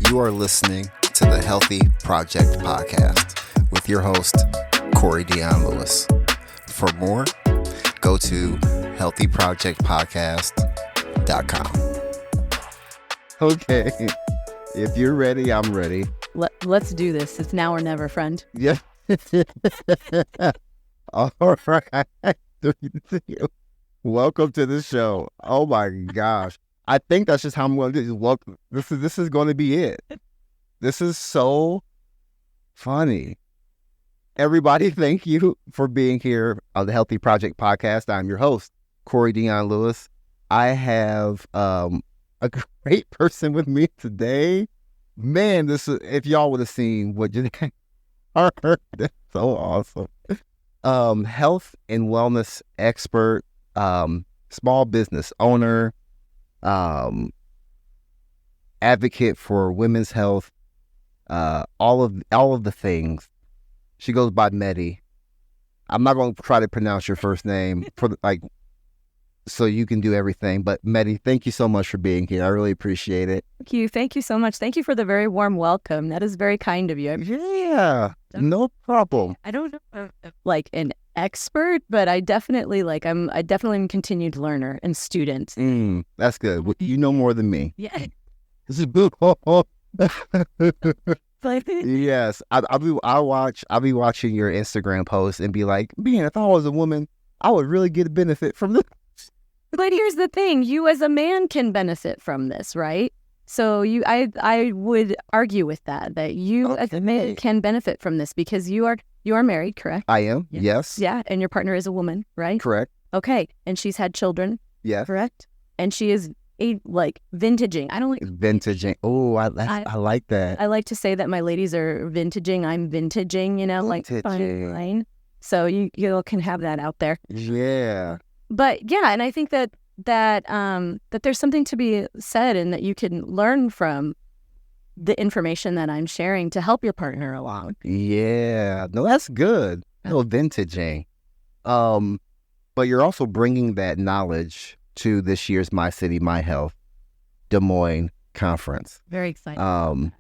You are listening to the Healthy Project Podcast with your host, Corey Dion Lewis. For more, go to healthyprojectpodcast.com. Okay, if you're ready, I'm ready. Let's do this. It's now or never, friend. Yeah. All right. Welcome to the show. Oh my gosh. I think that's just how I'm going to do it. Welcome. This is going to be it. This is so funny. Everybody, thank you for being here on the Healthy Project Podcast. I'm your host, Corey Dion Lewis. I have a great person with me today. Man, this is, if y'all would have seen what you heard, that's so awesome. Health and wellness expert, small business owner, advocate for women's health, all of the things. She goes by Meddy. I'm not going to try to pronounce your first name so you can do everything. But Meddy, thank you so much for being here. I really appreciate it. Thank you so much. Thank you for the very warm welcome. That is very kind of you. Yeah, no problem. I don't know if I'm like an expert, but I definitely am a continued learner and student. That's good. You know more than me. Yeah. This is good. Yes, I'll be watching your Instagram posts and be like, man, if I was a woman, I would really get a benefit from this. But here's the thing: you as a man can benefit from this, right? So I would argue with that you as a man can benefit from this because you are married, correct? I am. Yes. Yeah, and your partner is a woman, right? Correct. Okay, and she's had children. Yes. Correct. And she is vintaging. I don't like vintaging. Oh, I like that. I like to say that my ladies are vintaging. I'm vintaging. Vintaging. Fine. So you can have that out there. Yeah. But yeah, and I think that there's something to be said and that you can learn from the information that I'm sharing to help your partner along. Yeah. No, that's good. No, vintaging. But you're also bringing that knowledge to this year's My City, My Health Des Moines conference. Very exciting.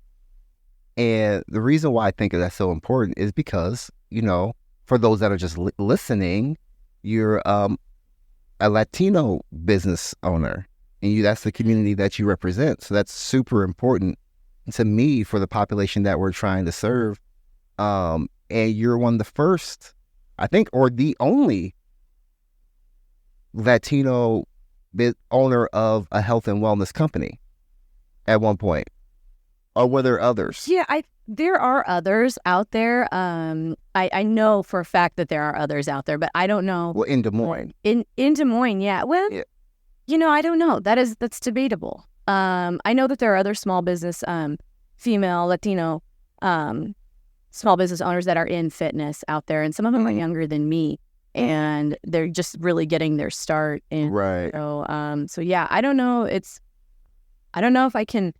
And the reason why I think that's so important is because, for those that are just listening, you're a Latino business owner, and that's the community that you represent. So that's super important to me for the population that we're trying to serve. And you're one of the first, I think, or the only Latino owner of a health and wellness company at one point. Or were there others? Yeah, there are others out there. I know for a fact that there are others out there, but I don't know. Well, in Des Moines. In Des Moines, yeah. Well, yeah. I don't know. That's debatable. I know that there are other small business, female, Latino, small business owners that are in fitness out there, and some of them are younger than me, and they're just really getting their start. Right. So yeah, I don't know. I don't know if I can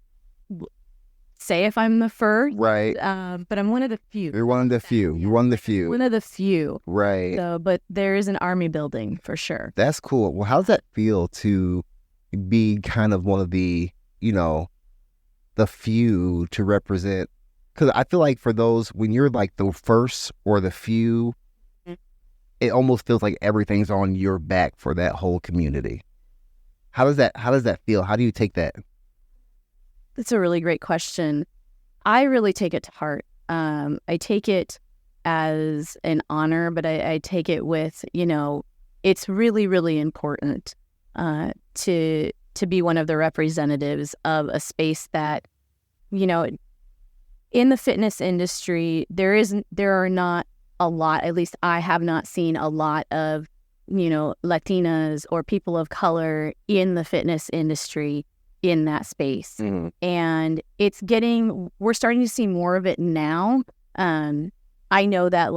say if I'm the first, right? But I'm one of the few. You're one of the few. You're one of the few. One of the few, right? So, but there is an army building for sure. That's cool. Well, how does that feel to be kind of one of the, the few to represent? Because I feel like for those, when you're like the first or the few, it almost feels like everything's on your back for that whole community. How does that feel? How do you take that? That's a really great question. I really take it to heart. I take it as an honor, but I take it with, it's really, really important to be one of the representatives of a space that, in the fitness industry, there are not a lot, at least I have not seen a lot of, Latinas or people of color in the fitness industry in that space. Mm-hmm. And we're starting to see more of it now. I know that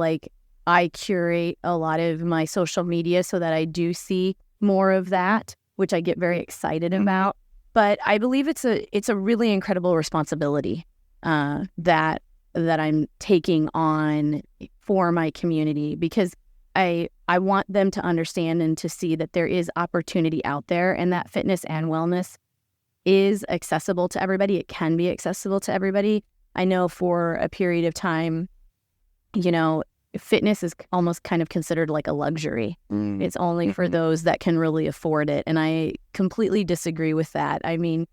I curate a lot of my social media so that I do see more of that, which I get very excited about. But I believe it's a really incredible responsibility that I'm taking on for my community, because I want them to understand and to see that there is opportunity out there, and that fitness and wellness is accessible to everybody. It can be accessible to everybody. I know for a period of time, you know, fitness is almost kind of considered like a luxury. It's only for those that can really afford it. And I completely disagree with that. I mean,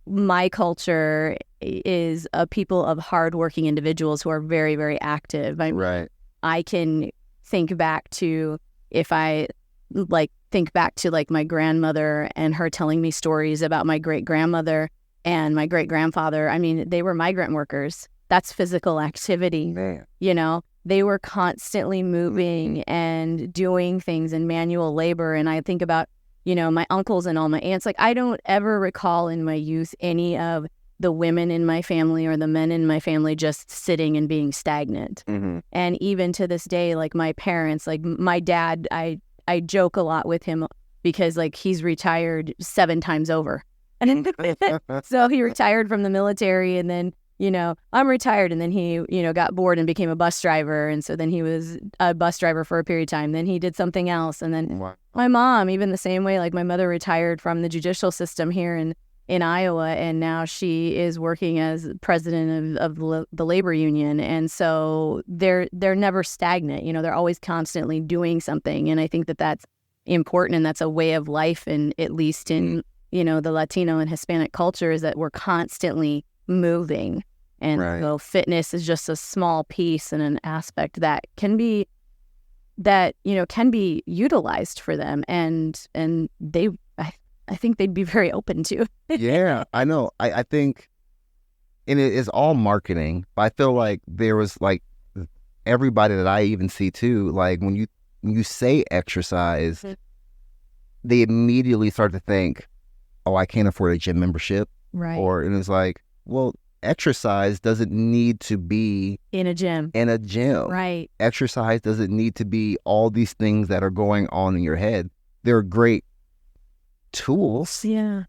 my culture is a people of hardworking individuals who are very, very active. I can think back to, if I think back to my grandmother and her telling me stories about my great-grandmother and my great-grandfather. I mean, they were migrant workers. That's physical activity. Man. You know, they were constantly moving and doing things in manual labor. And I think about, you know, my uncles and all my aunts. I don't ever recall in my youth any of the women in my family or the men in my family just sitting and being stagnant. And even to this day, my parents, my dad, I joke a lot with him because he's retired 7 times over. And so he retired from the military, and then, you know, I'm retired, and then he, you know, got bored and became a bus driver. And so then he was a bus driver for a period of time. Then he did something else. And then my mom, even the same way, my mother retired from the judicial system here in Iowa, and now she is working as president of the labor union. And so they're never stagnant. You know, they're always constantly doing something. And I think that that's important, and that's a way of life. And at least in, you know, the Latino and Hispanic culture, is that we're constantly moving. And so fitness is just a small piece and an aspect that can be utilized for them. And they, I think they'd be very open to. Yeah, I know. I think, and it is all marketing, but I feel like there was everybody that I even see too, when you say exercise, they immediately start to think, oh, I can't afford a gym membership. Right. And it's well, exercise doesn't need to be in a gym. Right. Exercise doesn't need to be all these things that are going on in your head. They're great tools. Yeah.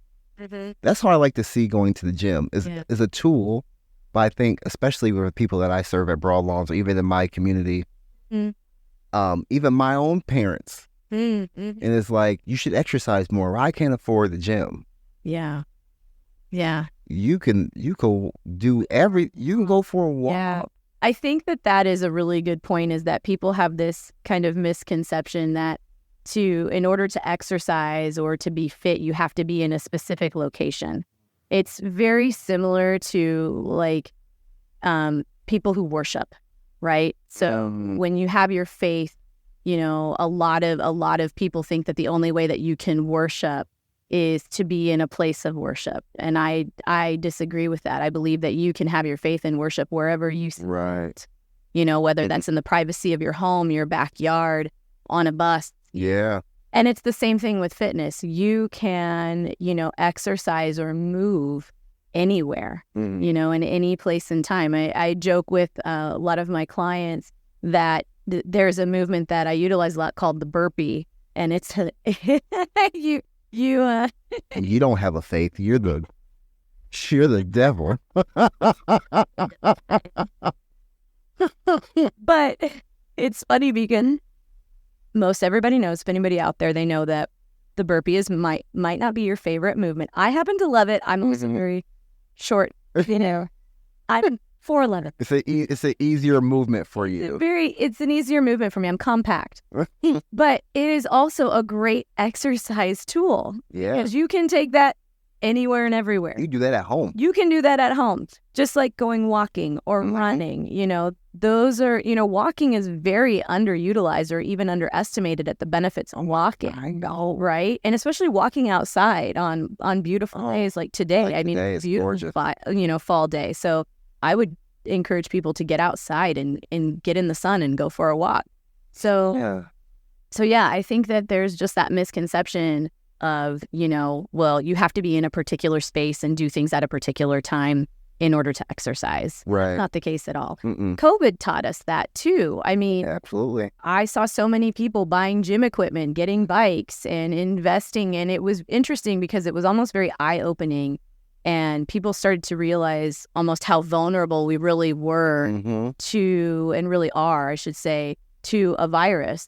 That's what I like to see going to the gym is a tool. But I think, especially with people that I serve at Broad Lawns, or even in my community, even my own parents, and it's you should exercise more. I can't afford the gym. Yeah. You can do you can go for a walk. Yeah. I think that is a really good point, is that people have this kind of misconception that in order to exercise or to be fit, you have to be in a specific location. It's very similar to people who worship, right? So when you have your faith, you know, a lot of people think that the only way that you can worship is to be in a place of worship. And I disagree with that. I believe that you can have your faith and worship wherever you sit. Right. You know, whether that's in the privacy of your home, your backyard, on a bus. Yeah. And it's the same thing with fitness. You can, you know, exercise or move anywhere, you know, in any place and time. I joke with a lot of my clients that there's a movement that I utilize a lot called the burpee. And it's you don't have a faith. You're the devil. But it's funny because most everybody knows, if anybody out there, they know that the burpee might not be your favorite movement. I happen to love it. I'm also very short, you know. I'm 4'11". It's an easier movement for you. It's an easier movement for me. I'm compact. But it is also a great exercise tool. Yeah. Because you can take that anywhere and everywhere. You do that at home. You can do that at home. Just like going walking or running, you know, those are, you know, walking is very underutilized or even underestimated at the benefits of walking. I know. Right? And especially walking outside on beautiful days like today. I mean, it's beautiful, fall day. So I would encourage people to get outside and get in the sun and go for a walk. So I think that there's just that misconception of, you know, well, you have to be in a particular space and do things at a particular time in order to exercise. Right. Not the case at all. COVID taught us that too. I mean, absolutely. I saw so many people buying gym equipment, getting bikes and investing. And it was interesting because it was almost very eye-opening. And people started to realize almost how vulnerable we really were to, and really are, I should say, to a virus,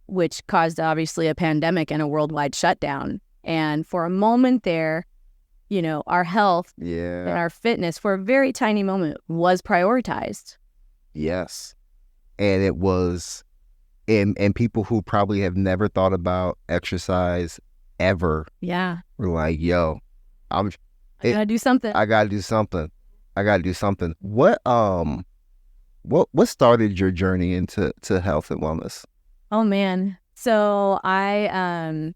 which caused obviously a pandemic and a worldwide shutdown. And for a moment there, our health and Yeah. our fitness for a very tiny moment was prioritized. Yes. And it was, and people who probably have never thought about exercise ever Yeah. were like, yo, I'm, I gotta do something. I gotta do something. I gotta do something. What started your journey into health and wellness? Oh man. So I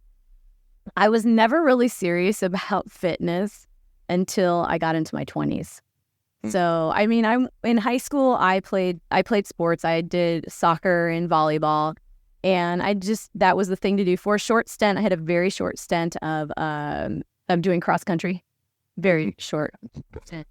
was never really serious about fitness until I got into my 20s. So, I mean, I'm in high school, I played sports. I did soccer and volleyball, and that was the thing to do. For a short stint, I had a very short stint of doing cross country. Very short stint.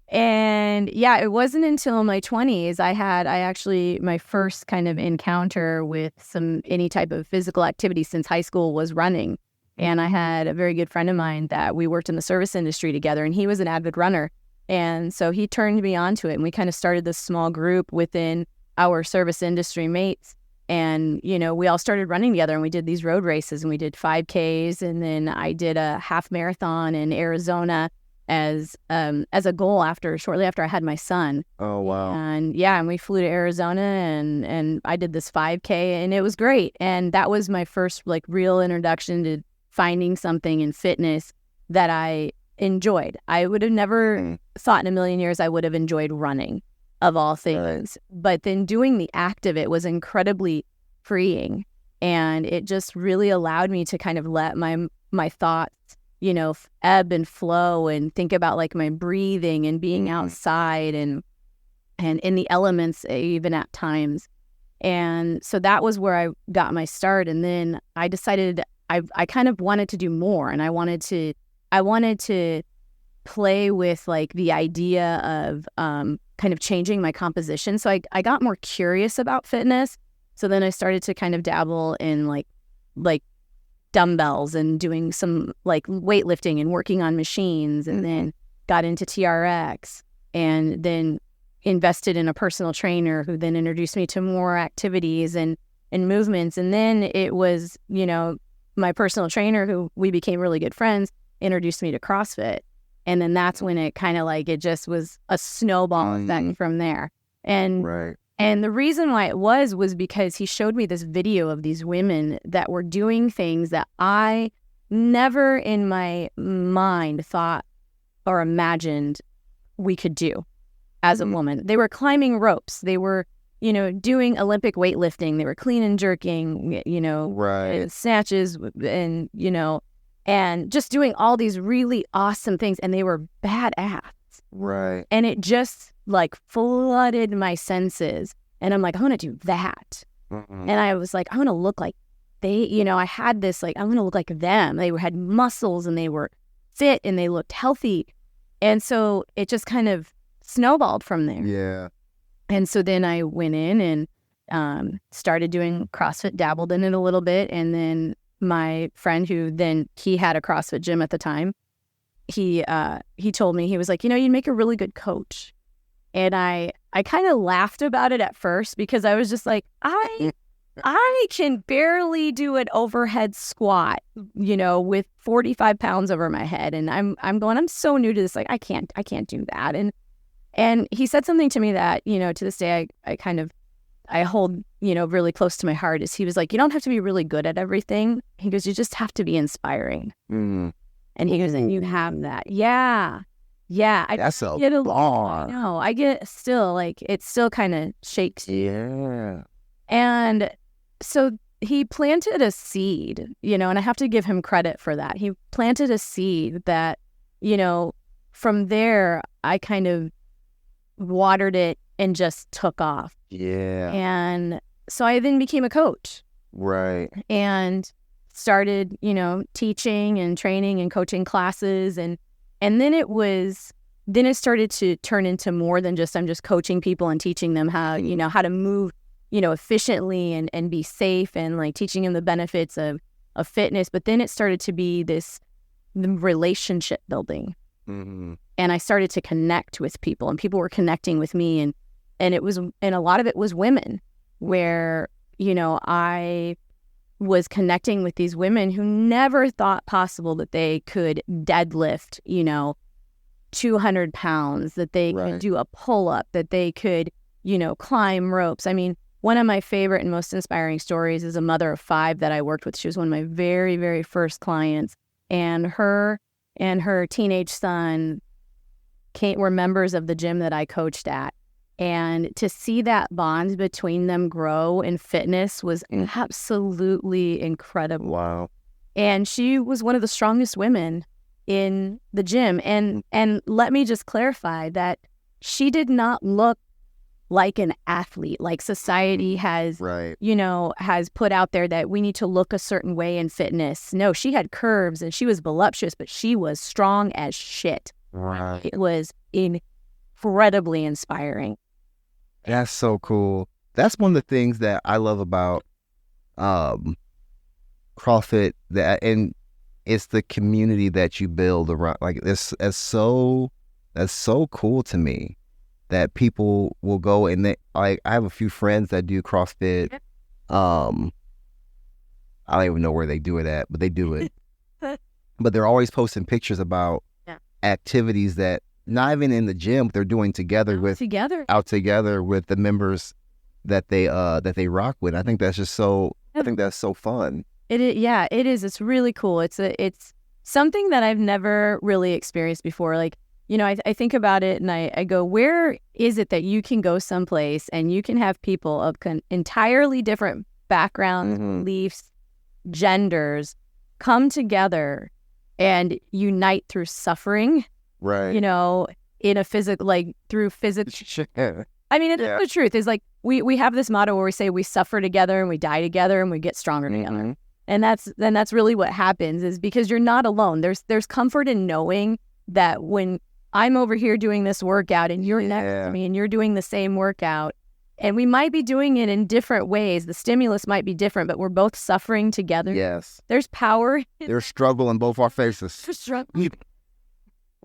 And yeah, it wasn't until my 20s I actually my first kind of encounter with any type of physical activity since high school was running. And I had a very good friend of mine that we worked in the service industry together, and he was an avid runner. And so he turned me on to it, and we kind of started this small group within our service industry mates. And, we all started running together, and we did these road races, and we did 5Ks, and then I did a half marathon in Arizona as a goal shortly after I had my son. Oh, wow. And yeah, and we flew to Arizona, and I did this 5K, and it was great. And that was my first real introduction to finding something in fitness that I enjoyed. I would have never thought in a million years I would have enjoyed running, of all things. Right. But then doing the act of it was incredibly freeing, and it just really allowed me to kind of let my thoughts ebb and flow, and think about my breathing and being outside and in the elements even at times. And so that was where I got my start. And then I decided I kind of wanted to do more, and I wanted to play with the idea of kind of changing my composition. So I got more curious about fitness. So then I started to kind of dabble in like dumbbells and doing some weightlifting and working on machines, and then got into TRX, and then invested in a personal trainer who then introduced me to more activities and movements. And then it was, my personal trainer, who we became really good friends, introduced me to CrossFit. And then that's when it kind of it just was a snowball effect from there. And right. And the reason why it was because he showed me this video of these women that were doing things that I never in my mind thought or imagined we could do as a woman. They were climbing ropes. They were, doing Olympic weightlifting. They were clean and jerking, right. snatches and, and just doing all these really awesome things. And they were badass. Right. And it just flooded my senses. And I'm like, I want to do that. And I was like, I want to look like they, I had this, I want to look like them. They had muscles, and they were fit, and they looked healthy. And so it just kind of snowballed from there. Yeah. And so then I went in and started doing CrossFit, dabbled in it a little bit. And then my friend, he had a CrossFit gym at the time, he told me, he was like, you'd make a really good coach. And I kind of laughed about it at first, because I was just like, I can barely do an overhead squat, with 45 pounds over my head. And I'm so new to this. I can't do that. And he said something to me that, to this day, I hold, really close to my heart, is he was like, you don't have to be really good at everything. He goes, you just have to be inspiring. And he goes, and you have that. Yeah. Yeah. That's a bar. No, I get still, it still kind of shakes. Yeah. And so he planted a seed, and I have to give him credit for that. He planted a seed that, from there, I kind of watered it and just took off. Yeah. And so I then became a coach. Right. And started, teaching and training and coaching classes. And then it started to turn into more than just, I'm just coaching people and teaching them how, how to move, efficiently and be safe, and teaching them the benefits of fitness. But then it started to be the relationship building. And I started to connect with people, and people were connecting with me, and a lot of it was women, where, I was connecting with these women who never thought possible that they could deadlift, 200 pounds, that they could do a pull-up, that they could, climb ropes. I mean, one of my favorite and most inspiring stories is a mother of 5 that I worked with. She was one of my very, very first clients, and her teenage son were members of the gym that I coached at. And to see that bond between them grow in fitness was absolutely incredible. Wow. And she was one of the strongest women in the gym. And let me just clarify that she did not look like an athlete, like society has, has put out there that we need to look a certain way in fitness. No, she had curves and she was voluptuous, but she was strong as shit. Right. It was incredibly inspiring. That's so cool. That's one of the things that I love about CrossFit, and it's the community that you build around. Like that's so cool to me that people will go and I have a few friends that do CrossFit. I don't even know where they do it at, but they do it. But they're always posting pictures about activities that not even in the gym, they're doing out together with the members that they rock with. I think that's just so. I think that's so fun. It is. It's really cool. It's something that I've never really experienced before. Like, I think about it and I go, where is it that you can go someplace and you can have people of entirely different backgrounds, beliefs, genders come together and unite through suffering. Right. In a through physical. I mean, the truth is, like, we have this motto where we say we suffer together and we die together and we get stronger together. And that's really what happens, is because you're not alone. There's comfort in knowing that when I'm over here doing this workout and you're next to me and you're doing the same workout, and we might be doing it in different ways. The stimulus might be different, but we're both suffering together. Yes. There's power. There's struggle in both our faces.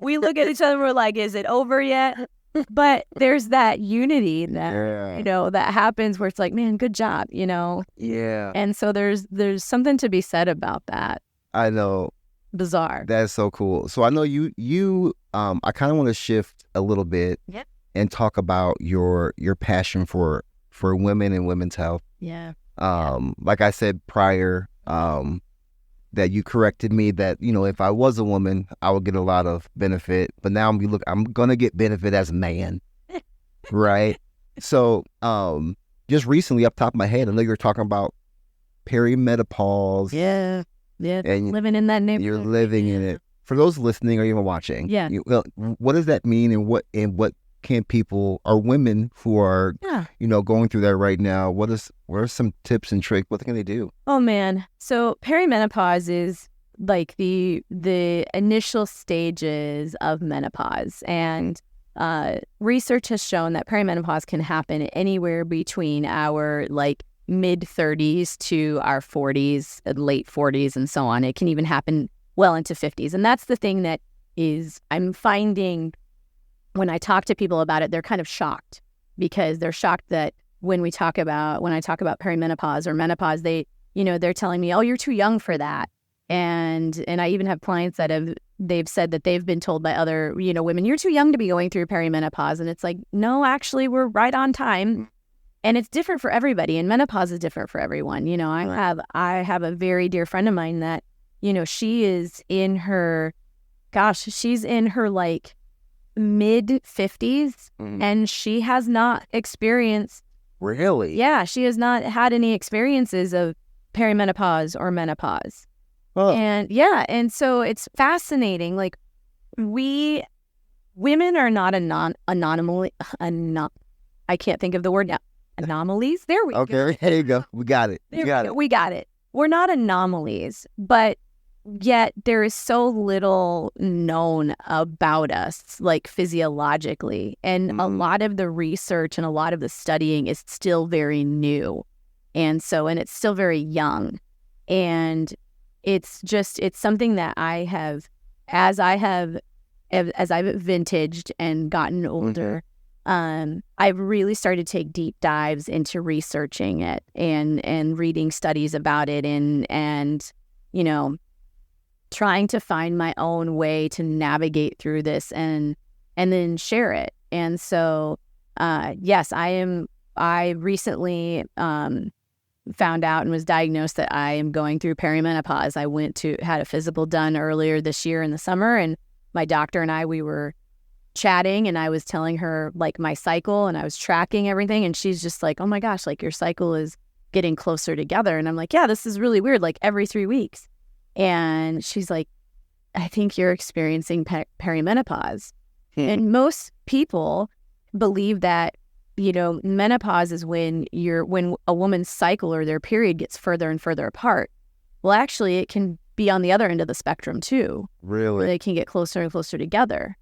We look at each other and we're like, is it over yet? But there's that unity that, that happens where it's like, man, good job, Yeah. And so there's something to be said about that. I know. Bizarre. That's so cool. So I know you I kind of want to shift a little bit and talk about your passion for women and women's health. Yeah. Like I said prior, that you corrected me that, if I was a woman, I would get a lot of benefit. But now I'm going to get benefit as a man. Right? So just recently, up top of my head, I know you're talking about perimenopause. Yeah. Yeah. And living in that neighborhood. You're living in it. For those listening or even watching, what does that mean, and what can people or women who are going through that right now, what are some tips and tricks? What can they do? Oh man, so perimenopause is like the initial stages of menopause, and research has shown that perimenopause can happen anywhere between our mid 30s to our 40s, late 40s, and so on. It can even happen well into 50s, and that's the thing that I'm finding. When I talk to people about it, they're kind of shocked, because they're shocked that when I talk about perimenopause or menopause, they're telling me, "Oh, you're too young for that." And I even have clients that they've said that they've been told by other, women, "You're too young to be going through perimenopause." And it's like, no, actually, we're right on time. And it's different for everybody, and menopause is different for everyone. I have a very dear friend of mine that, she is in her, she's in her mid 50s, and she has not experienced. Really? Yeah, she has not had any experiences of perimenopause or menopause. Huh. And so it's fascinating. Like, women are not anomaly. I can't think of the word now. Anomalies. There we go. Okay, there you go. We got it. We got it. We're not anomalies, but yet there is so little known about us, physiologically. And a lot of the research and a lot of the studying is still very new. And it's still very young. And it's something that as I've vintaged and gotten older, I've really started to take deep dives into researching it and reading studies about it and you know, trying to find my own way to navigate through this and then share it. And so, yes, I recently found out and was diagnosed that I am going through perimenopause. I had a physical done earlier this year in the summer, and my doctor and we were chatting, and I was telling her like my cycle, and I was tracking everything, and she's just like, oh my gosh, like your cycle is getting closer together. And I'm like, yeah, this is really weird, like every 3 weeks. And she's like, I think you're experiencing perimenopause. And most people believe that, menopause is when a woman's cycle or their period gets further and further apart. Well, actually, it can be on the other end of the spectrum too. Really? They can get closer and closer together.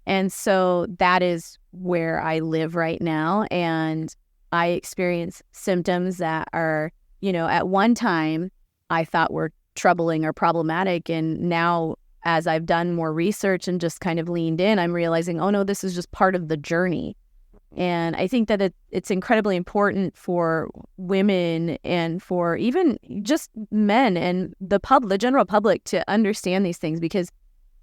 And so that is where I live right now. And I experience symptoms that are, at one time I thought were troubling or problematic. And now, as I've done more research and just kind of leaned in, I'm realizing, oh no, this is just part of the journey. And I think that it's incredibly important for women and for even just men and the general public to understand these things, because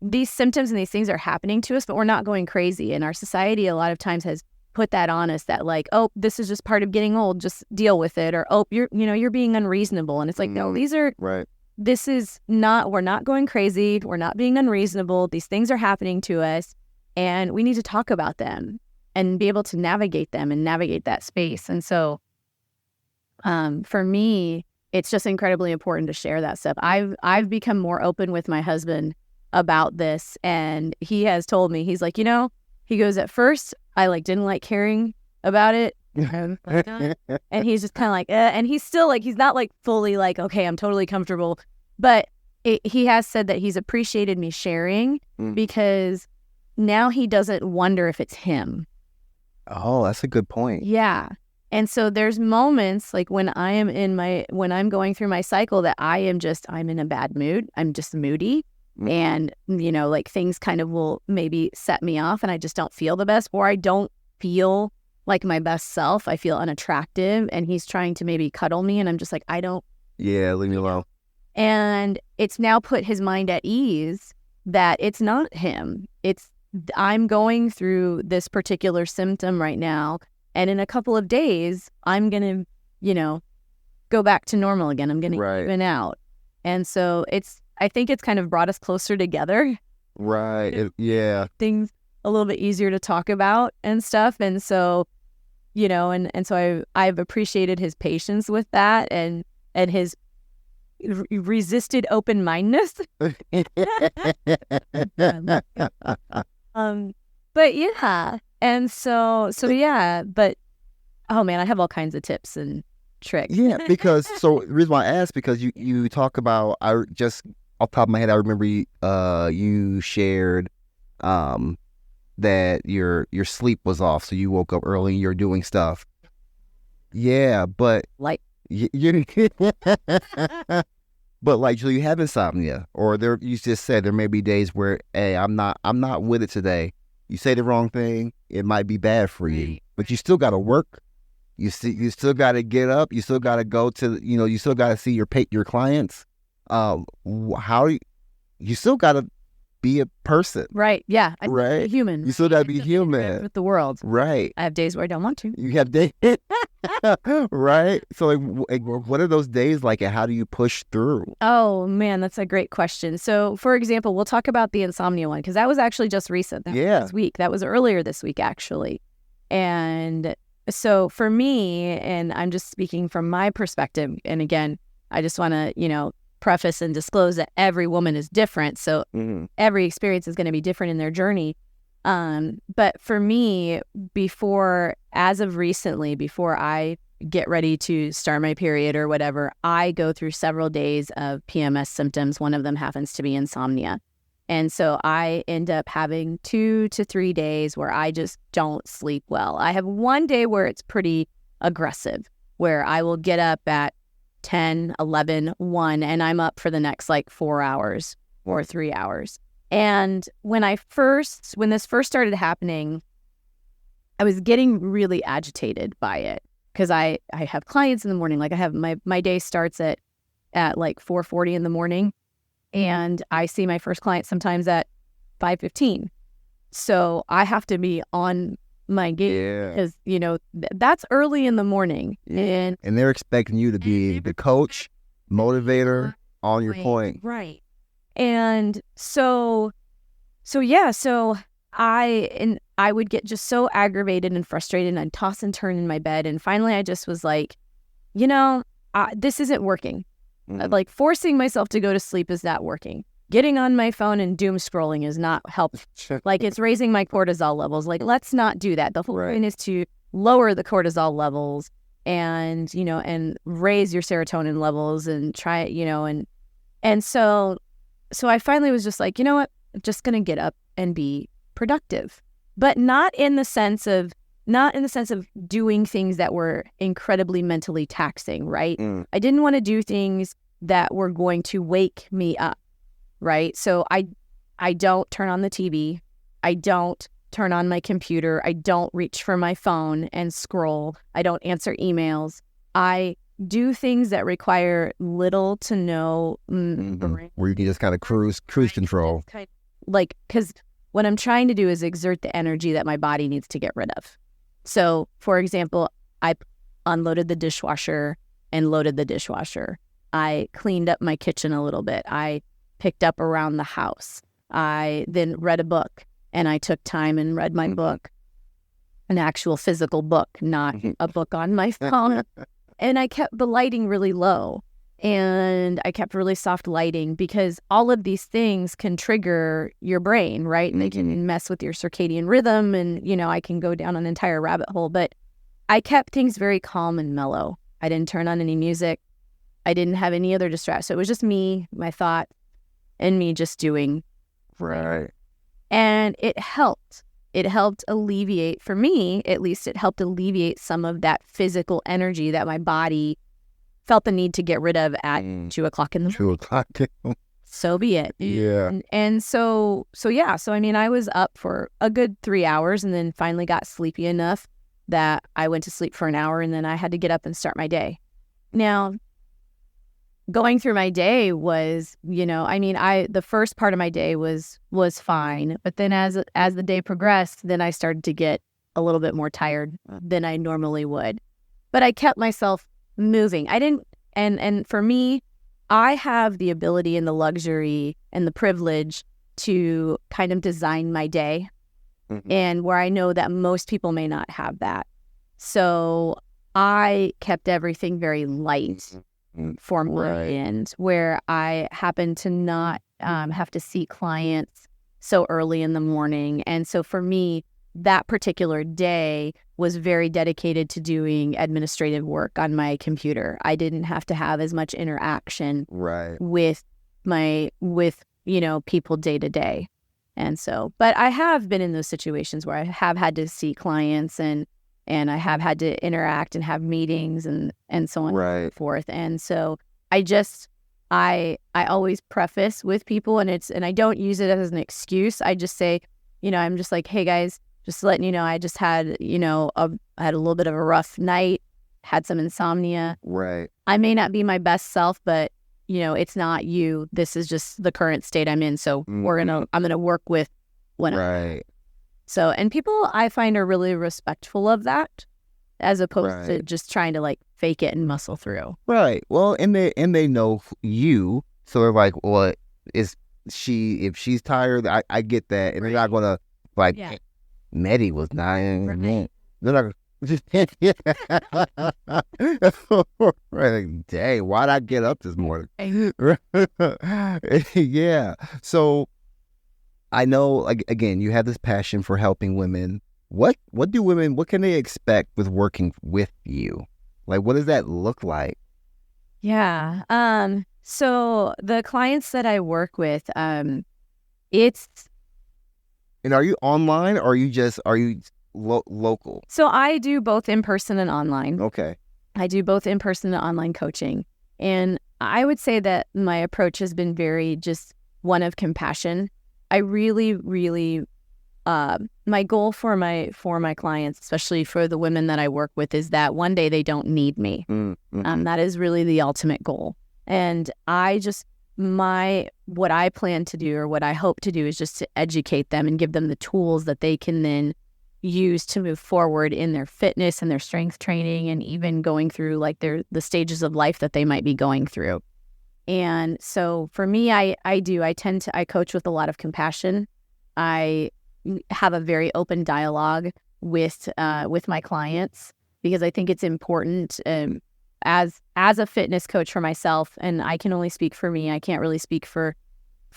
these symptoms and these things are happening to us, but we're not going crazy. And our society a lot of times has put that on us, that like, oh, this is just part of getting old, just deal with it. Or, oh, you're being unreasonable. And it's like, no, these are, right. This is not, we're not going crazy. We're not being unreasonable. These things are happening to us, and we need to talk about them and be able to navigate them and navigate that space. And so for me, it's just incredibly important to share that stuff. I've become more open with my husband about this, and he has told me, he's like, he goes, at first I didn't like hearing about it. And he's just kind of like, and he's still he's not fully okay, I'm totally comfortable. But he has said that he's appreciated me sharing because now he doesn't wonder if it's him. Oh, that's a good point. Yeah. And so there's moments when when I'm going through my cycle that I'm in a bad mood. I'm just moody. And, things kind of will maybe set me off and I just don't feel the best, or I don't feel like my best self. I feel unattractive, and he's trying to maybe cuddle me, and I'm just like, I don't. Yeah, leave me alone. And it's now put his mind at ease that it's not him. I'm going through this particular symptom right now, and in a couple of days, I'm going to, go back to normal again. I'm going to even out. And so I think it's kind of brought us closer together. Right. Yeah. Things a little bit easier to talk about and stuff. And so, and so I've appreciated his patience with that and his resisted open-mindedness. But yeah. And so yeah, but oh man, I have all kinds of tips and tricks. Yeah, because the reason why I asked, because you talk about, I just off the top of my head, I remember you shared that your sleep was off, so you woke up early and you're doing stuff. Yeah, but you but so you have insomnia, or you just said there may be days where, hey, I'm not with it today. You say the wrong thing, it might be bad for you, but you still got to work. You still got to get up. You still got to go to, you still got to see your clients. You still got to be a person. Right. Yeah. Right. A human. You still got to be human. With the world. Right. I have days where I don't want to. You have days. Right. So what are those days like, and how do you push through? Oh man, that's a great question. So for example, we'll talk about the insomnia one, because that was actually just recent. That was this week. That was earlier this week, actually. And so for me, and I'm just speaking from my perspective, and again, I just want to, preface and disclose that every woman is different. So every experience is going to be different in their journey. But for me, as of recently, before I get ready to start my period or whatever, I go through several days of PMS symptoms. One of them happens to be insomnia. And so I end up having 2 to 3 days where I just don't sleep well. I have one day where it's pretty aggressive, where I will get up at 10, 11, 1, and I'm up for the next 4 hours or 3 hours. And when this first started happening, I was getting really agitated by it because I have clients in the morning. Like I have my day starts at like 4:40 in the morning, and I see my first client sometimes at 5:15. So I have to be on my game because, you know, that's early in the morning. And they're expecting you to be the coach, motivator, on your point. Right. And so I would get just so aggravated and frustrated, and I'd toss and turn in my bed. And finally I just was like, you know, this isn't working. Like forcing myself to go to sleep is not working. Getting on my phone and doom scrolling is not helpful. Like it's raising my cortisol levels. Like let's not do that. The whole point is to lower the cortisol levels and, you know, and raise your serotonin levels and try, you know, and so I finally was just like, you know what, I'm just going to get up and be productive, but not in the sense of doing things that were incredibly mentally taxing, right? I didn't want to do things that were going to wake me up. Right. So I don't turn on the TV. I don't turn on my computer. I don't reach for my phone and scroll. I don't answer emails. I do things that require little to no where you can just kind of cruise control. Like, because what I'm trying to do is exert the energy that my body needs to get rid of. So, for example, I unloaded the dishwasher and loaded the dishwasher. I cleaned up my kitchen a little bit. I picked up around the house. I then read a book, and I took time and read my book, an actual physical book, not a book on my phone. And I kept the lighting really low, and I kept really soft lighting because all of these things can trigger your brain, right? And they can mess with your circadian rhythm, and, you know, I can go down an entire rabbit hole. But I kept things very calm and mellow. I didn't turn on any music. I didn't have any other distraction. So it was just me, my thought, and me just doing. Right. And it helped. It helped alleviate, for me, at least it helped alleviate some of that physical energy that my body felt the need to get rid of at 2 o'clock in the morning. 2 o'clock. So be it. Yeah. And so yeah. So, I mean, I was up for a good 3 hours and then finally got sleepy enough that I went to sleep for an hour, and then I had to get up and start my day. Now, going through my day was, you know, I mean, the first part of my day was fine, but then as the day progressed, then I started to get a little bit more tired than I normally would. But I kept myself moving. I didn't, and for me, I have the ability and the luxury and the privilege to kind of design my day, and where I know that most people may not have that. So I kept everything very light for my end, where I happen to not have to see clients so early in the morning. And so for me, that particular day was very dedicated to doing administrative work on my computer. I didn't have to have as much interaction with you know, people day to day. And so, but I have been in those situations where I have had to see clients and I have had to interact and have meetings and so on and so forth. And so I always preface with people, and I don't use it as an excuse. I just say, you know, I'm just like, hey guys, just letting you know, I just had, you know, I had a little bit of a rough night, had some insomnia. Right. I may not be my best self, but, you know, it's not you. This is just the current state I'm in. So I'm going to work with when So, and people I find are really respectful of that, as opposed to just trying to like fake it and muscle through. Right. Well, and they know you, so they're like, well, if she's tired, I get that, and they're not gonna like, Meddy was 9. They're not. Like, dang, why'd I get up this morning? Yeah. So I know, like, again, you have this passion for helping women. What can they expect with working with you? Like, what does that look like? Yeah. So the clients that I work with, it's. And are you online, or are you local? So I do both in person and online. Okay. I do both in person and online coaching. And I would say that my approach has been very just one of compassion. I really, really my goal for my clients, especially for the women that I work with, is that one day they don't need me. That is really the ultimate goal. And what I plan to do, or what I hope to do, is just to educate them and give them the tools that they can then use to move forward in their fitness and their strength training, and even going through like the stages of life that they might be going through. And so for me, I coach with a lot of compassion. I have a very open dialogue with my clients, because I think it's important, as a fitness coach for myself, and I can only speak for me. I can't really speak for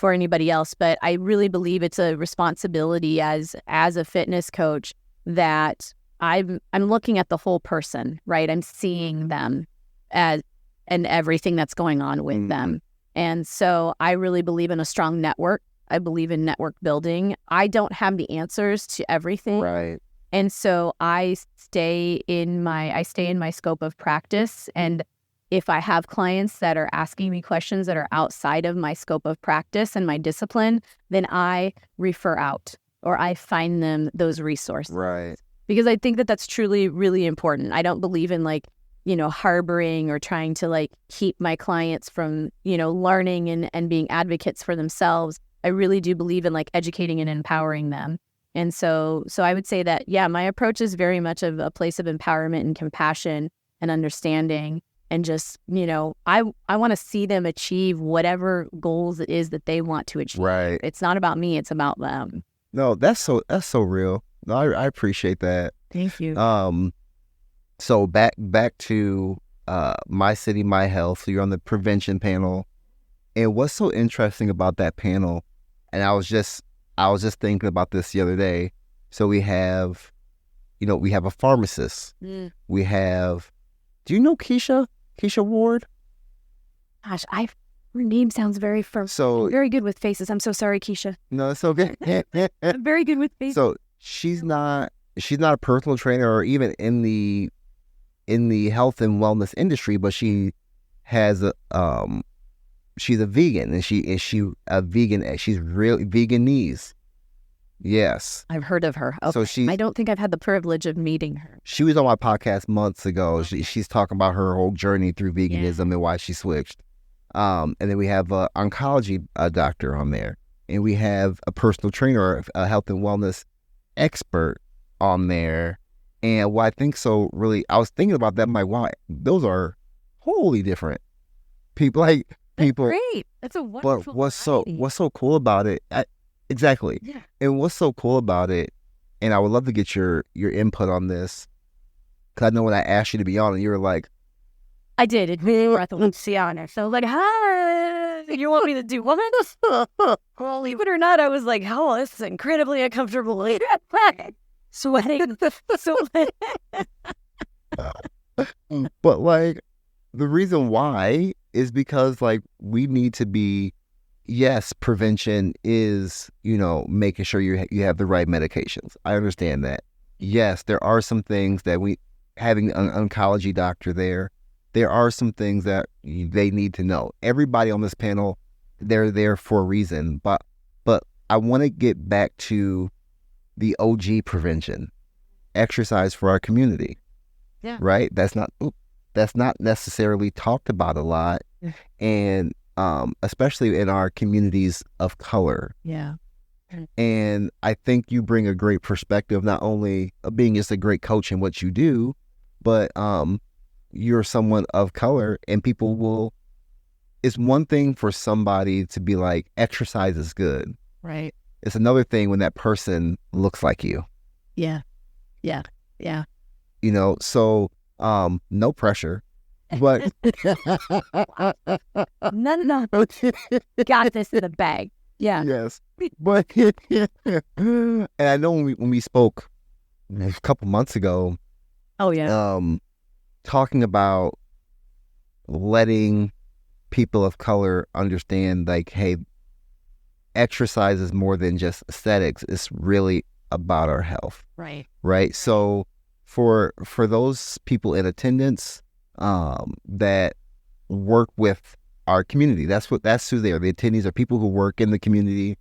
anybody else, but I really believe it's a responsibility as a fitness coach that I'm looking at the whole person, right? I'm seeing them and everything that's going on with them. And so I really believe in a strong network. I believe in network building. I don't have the answers to everything. Right. And so I stay in my scope of practice. And if I have clients that are asking me questions that are outside of my scope of practice and my discipline, then I refer out, or I find them those resources. Right. Because I think that that's truly really important. I don't believe in harboring or trying to keep my clients from, learning and being advocates for themselves. I really do believe in educating and empowering them. And so I would say that, yeah, my approach is very much of a place of empowerment and compassion and understanding. And just, I want to see them achieve whatever goals it is that they want to achieve. Right. It's not about me, it's about them. No, that's so real. No, I appreciate that. Thank you. So back to My City, My Health. So you're on the prevention panel. And what's so interesting about that panel, and I was just thinking about this the other day. So we have a pharmacist. We have, do you know Keisha Ward? Gosh, her name sounds very familiar. So I'm very good with faces. I'm so sorry, Keisha. No, it's okay. I'm very good with faces. So she's not a personal trainer or even in the health and wellness industry, but she has she's a vegan, and she's really Veganese. Yes. I've heard of her. Okay. So I don't think I've had the privilege of meeting her. She was on my podcast months ago. Okay. She's talking about her whole journey through veganism and why she switched. And then we have an oncology doctor on there, and we have a personal trainer, a health and wellness expert on there. And what I think so really, I was thinking about that. I'm like, wow, those are wholly different people. That's great. That's a wonderful. But what's so cool about it? Exactly. Yeah. And what's so cool about it? And I would love to get your input on this, because I know when I asked you to be on, and you were like, I did. It made me breathlessly honest. So I was like, hi, you want me to do what? Well, believe it or not, I was like, oh, this is incredibly uncomfortable. Sweating. But the reason why is because we need to be, yes, prevention is, making sure you have the right medications. I understand that. Yes, there are some things that having an oncology doctor there are some things that they need to know. Everybody on this panel, they're there for a reason. But I want to get back to the OG prevention, exercise for our community. Yeah. Right? That's not necessarily talked about a lot. Yeah. And especially in our communities of color. Yeah. And I think you bring a great perspective, not only of being just a great coach in what you do, but you're someone of color, and it's one thing for somebody to be like, exercise is good. Right. It's another thing when that person looks like you. Yeah. Yeah. Yeah. So no pressure. But no. Got this in the bag. Yeah. Yes. But and I know when we spoke a couple months ago. Oh yeah. Talking about letting people of color understand, hey, exercise is more than just aesthetics. It's really about our health. Right. Right. So for those people in attendance that work with our community, that's who they are. The attendees are people who work in the community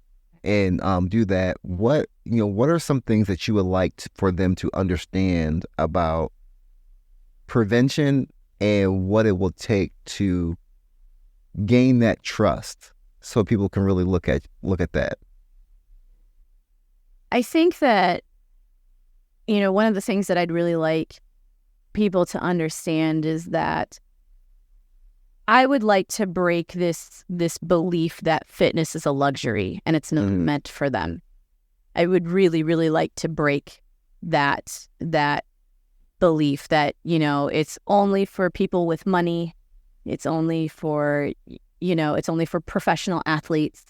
and do that, what are some things that you would like for them to understand about prevention and what it will take to gain that trust, so people can really look at that? I think that, one of the things that I'd really like people to understand is that I would like to break this belief that fitness is a luxury and it's not meant for them. I would really, really like to break that belief that, it's only for people with money. It's only for, it's only for professional athletes.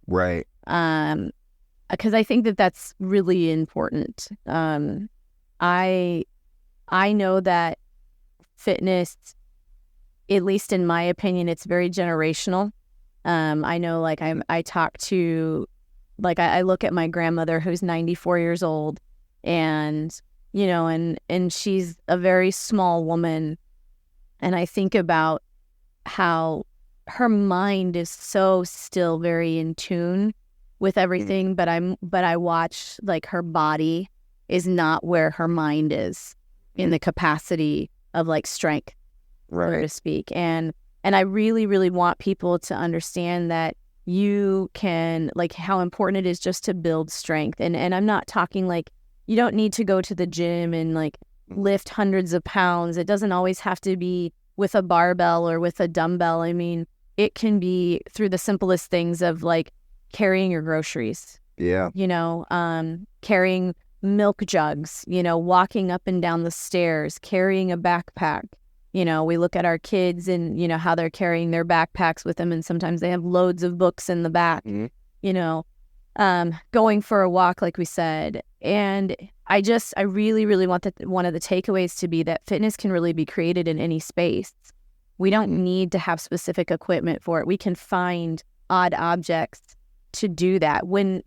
Right. Because I think that that's really important. I know that fitness, at least in my opinion, it's very generational. I know, like, I talk to, like, I look at my grandmother who's 94 years old, and, and she's a very small woman. And I think about how her mind is so still very in tune with everything, but I watch, like, her body is not where her mind is in the capacity of, like, strength, right, so to speak. And I really, really want people to understand that you can, like, how important it is just to build strength. And I'm not talking like you don't need to go to the gym and, like, lift hundreds of pounds. It doesn't always have to be with a barbell or with a dumbbell. I mean, it can be through the simplest things of, like, carrying your groceries. Yeah. Carrying milk jugs, walking up and down the stairs, carrying a backpack. We look at our kids and, how they're carrying their backpacks with them, and sometimes they have loads of books in the back, going for a walk, like we said. And I really, really want one of the takeaways to be that fitness can really be created in any space. We don't need to have specific equipment for it. We can find odd objects to do that. When,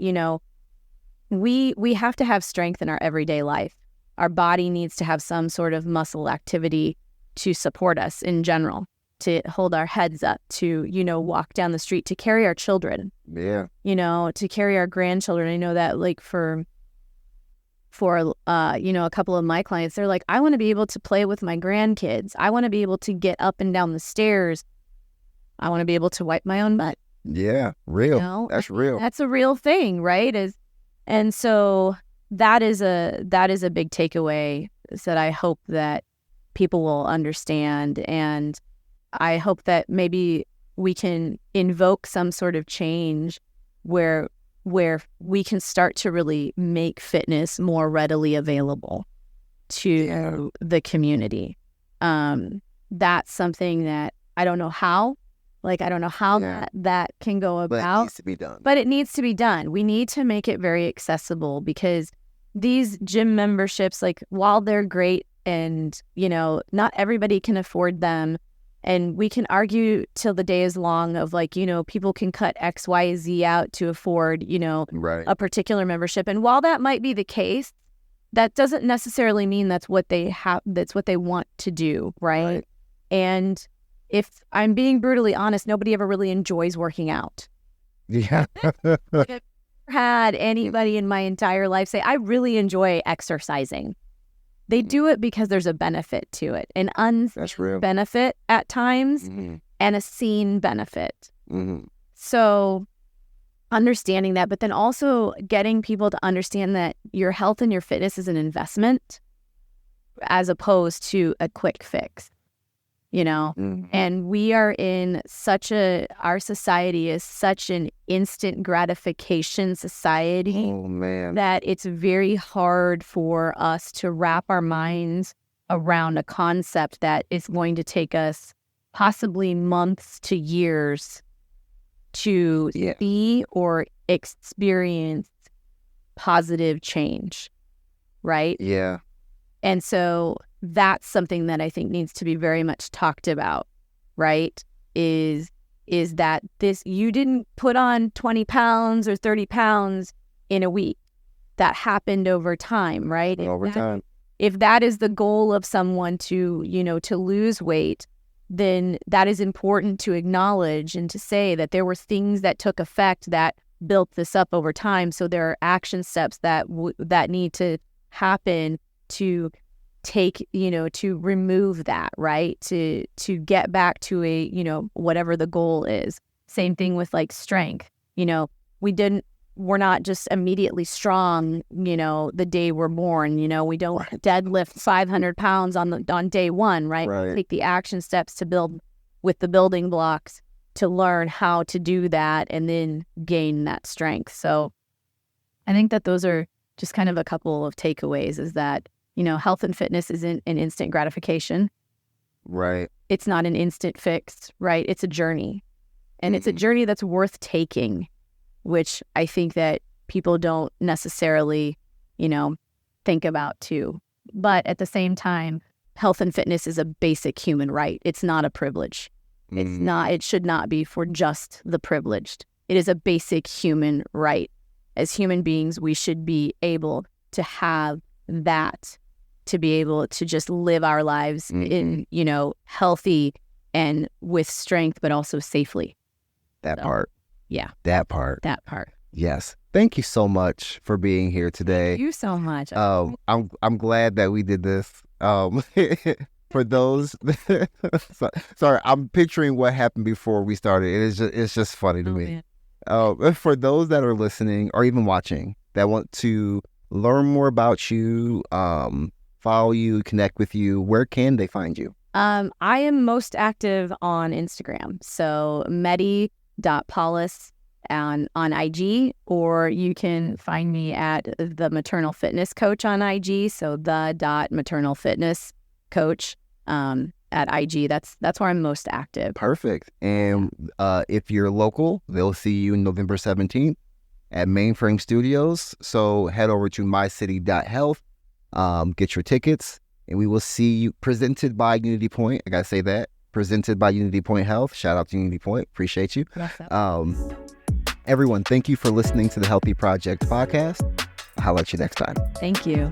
we have to have strength in our everyday life. Our body needs to have some sort of muscle activity to support us in general, to hold our heads up, to, walk down the street, to carry our children. Yeah. To carry our grandchildren. I know that, like, for a couple of my clients, they're like, I want to be able to play with my grandkids. I want to be able to get up and down the stairs. I want to be able to wipe my own butt. Yeah, real. That's real. That's a real thing, right? And so that is a big takeaway that I hope that people will understand. And I hope that maybe we can invoke some sort of change where we can start to really make fitness more readily available to the community. That's something that I don't know how. Like, I don't know how that can go about. But it needs to be done. But it needs to be done. We need to make it very accessible, because these gym memberships, like, while they're great and, not everybody can afford them, and we can argue till the day is long of, like, people can cut X, Y, Z out to afford, right, a particular membership. And while that might be the case, that doesn't necessarily mean that's what they want to do, right? And if I'm being brutally honest, nobody ever really enjoys working out. Yeah. Like, I've never had anybody in my entire life say, I really enjoy exercising. They do it because there's a benefit to it, an unseen benefit at times, and a seen benefit. So understanding that, but then also getting people to understand that your health and your fitness is an investment as opposed to a quick fix. And we are in our society is such an instant gratification society that it's very hard for us to wrap our minds around a concept that is going to take us possibly months to years to see or experience positive change, right? Yeah. And so that's something that I think needs to be very much talked about, right? Is that you didn't put on 20 pounds or 30 pounds in a week. That happened over time, right? Time. If that is the goal of someone to lose weight, then that is important to acknowledge and to say that there were things that took effect that built this up over time. So there are action steps that need to happen to take, to remove that, right? To get back to a, whatever the goal is. Same thing with like strength. We're not just immediately strong, the day we're born. We don't deadlift 500 pounds on day one, right? Right. We take the action steps to build with the building blocks to learn how to do that and then gain that strength. So I think that those are just kind of a couple of takeaways, is that, health and fitness isn't an instant gratification. Right. It's not an instant fix, right? It's a journey. And it's a journey that's worth taking, which I think that people don't necessarily, think about too. But at the same time, health and fitness is a basic human right. It's not a privilege. It's not, it should not be for just the privileged. It is a basic human right. As human beings, we should be able to have that, to be able to just live our lives in, healthy and with strength, but also safely. That part. Yeah. That part. Yes. Thank you so much for being here today. Thank you so much. I'm glad that we did this. For those, sorry, I'm picturing what happened before we started. It's just funny to me. For those that are listening or even watching that want to learn more about you, follow you, connect with you, where can they find you? I am most active on Instagram. So Meddy.Paulus on IG, or you can find me at the Maternal Fitness Coach on IG. So the.maternal fitness coach at IG. That's where I'm most active. Perfect. And if you're local, they'll see you November 17th at Mainframe Studios. So head over to mycity.health, get your tickets, and we will see you. Presented by Unity Point. I gotta say that. Presented by Unity Point Health. Shout out to Unity Point. Appreciate you. Everyone, thank you for listening to the Healthy Project podcast. I'll holler at you next time. Thank you.